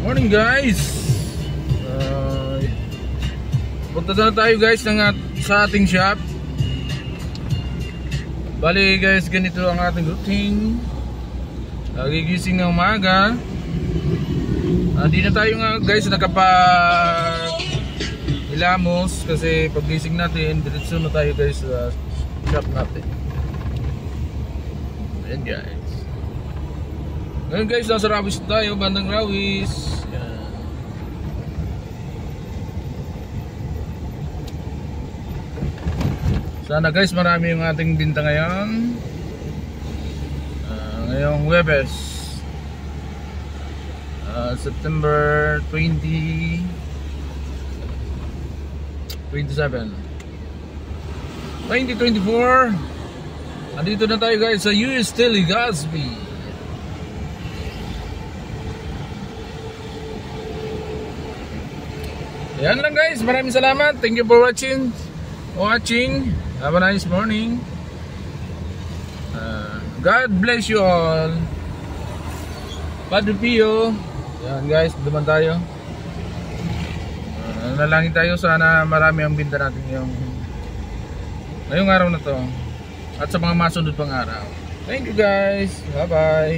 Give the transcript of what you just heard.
Morning guys. Punta na tayo guys sa ating shop. Bali guys, ganito ang ating routine. Gigising ng umaga. Di na tayo nga guys ilamos kasi paggising natin diretso na tayo guys sa shop natin. Ayan guys. Ngayon guys, nasa Rawis tayo, bandang Rawis. Yan. Sana guys marami yung ating binta ngayon. Ngayong Huwebes, September 27, 2024. Andito na tayo guys sa US Legazpi. Yan lang guys, maraming salamat. Thank you for watching. Have a nice morning. God bless you all. Padre Pio. Yan guys, duman tayo. Nalangin tayo, sana marami ang binta natin ngayong araw na to at sa mga masunod pang araw. Thank you guys. Bye bye.